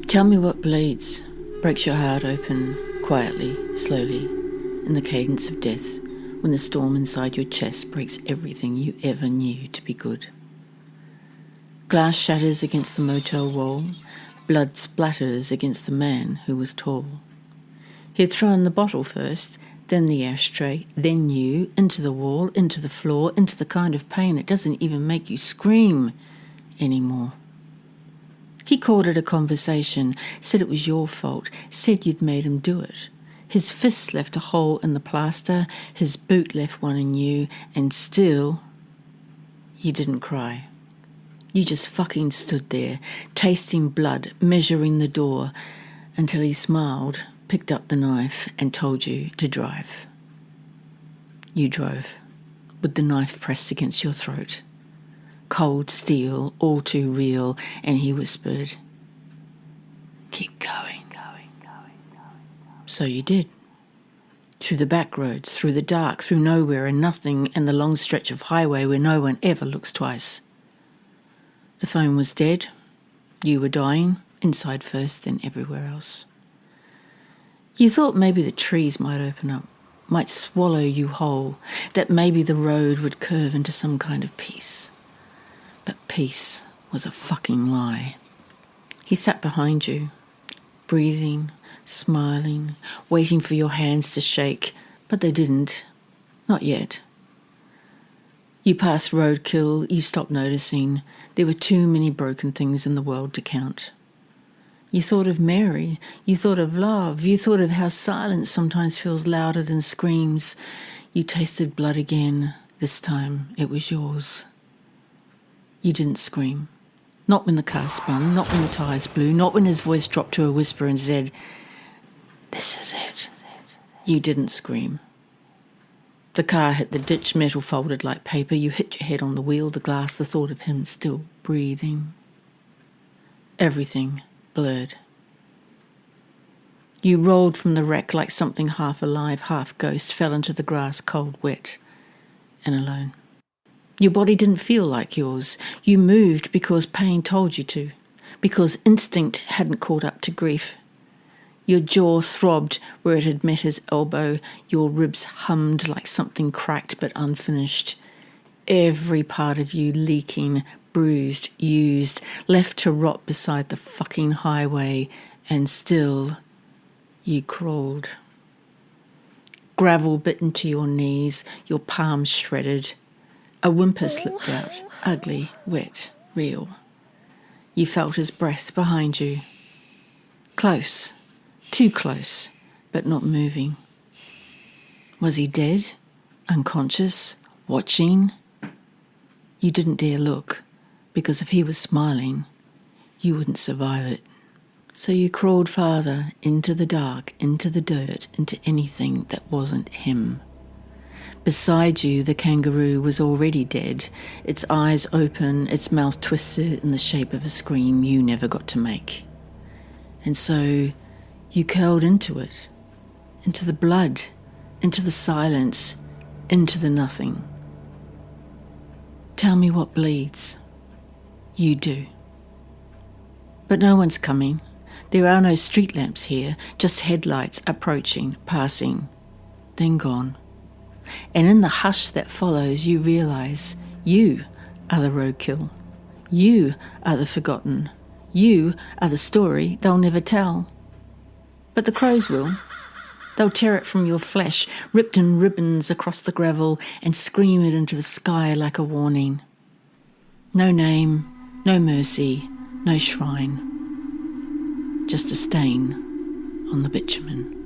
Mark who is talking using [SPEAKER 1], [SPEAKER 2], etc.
[SPEAKER 1] Tell me what bleeds, breaks your heart open, quietly, slowly, in the cadence of death, when the storm inside your chest breaks everything you ever knew to be good. Glass shatters against the motel wall, blood splatters against the man who was tall. He'd thrown the bottle first, then the ashtray, then you, into the wall, into the floor, into the kind of pain that doesn't even make you scream anymore. He called it a conversation, said it was your fault, said you'd made him do it. His fist left a hole in the plaster, his boot left one in you, and still, you didn't cry. You just fucking stood there, tasting blood, measuring the door, until he smiled, picked up the knife, and told you to drive. You drove, with the knife pressed against your throat. Cold steel, all too real, and he whispered, "Keep going." So you did. Through the back roads, through the dark, through nowhere and nothing, and the long stretch of highway where no one ever looks twice. The phone was dead. You were dying, inside first, then everywhere else. You thought maybe the trees might open up, might swallow you whole, that maybe the road would curve into some kind of peace. But peace was a fucking lie. He sat behind you, breathing, smiling, waiting for your hands to shake, but they didn't. Not yet. You passed roadkill, you stopped noticing. There were too many broken things in the world to count. You thought of Mary, you thought of love, you thought of how silence sometimes feels louder than screams. You tasted blood again. This time it was yours. You didn't scream. Not when the car spun, not when the tyres blew, not when his voice dropped to a whisper and said, "This is it." You didn't scream. The car hit the ditch, metal folded like paper. You hit your head on the wheel, the glass, the thought of him still breathing. Everything blurred. You rolled from the wreck like something half alive, half ghost, fell into the grass, cold, wet, and alone. Your body didn't feel like yours. You moved because pain told you to, because instinct hadn't caught up to grief. Your jaw throbbed where it had met his elbow. Your ribs hummed like something cracked but unfinished. Every part of you leaking, bruised, used, left to rot beside the fucking highway, and still you crawled. Gravel bit into your knees, your palms shredded. A whimper slipped out, ugly, wet, real. You felt his breath behind you. Close, too close, but not moving. Was he dead? Unconscious? Watching? You didn't dare look, because if he was smiling, you wouldn't survive it. So you crawled farther into the dark, into the dirt, into anything that wasn't him. Beside you, the kangaroo was already dead, its eyes open, its mouth twisted in the shape of a scream you never got to make. And so you curled into it, into the blood, into the silence, into the nothing. Tell me what bleeds. You do. But no one's coming. There are no street lamps here, just headlights approaching, passing, then gone. And in the hush that follows, you realise you are the roadkill. You are the forgotten. You are the story they'll never tell. But the crows will. They'll tear it from your flesh, ripped in ribbons across the gravel, and scream it into the sky like a warning. No name, no mercy, no shrine. Just a stain on the bitumen.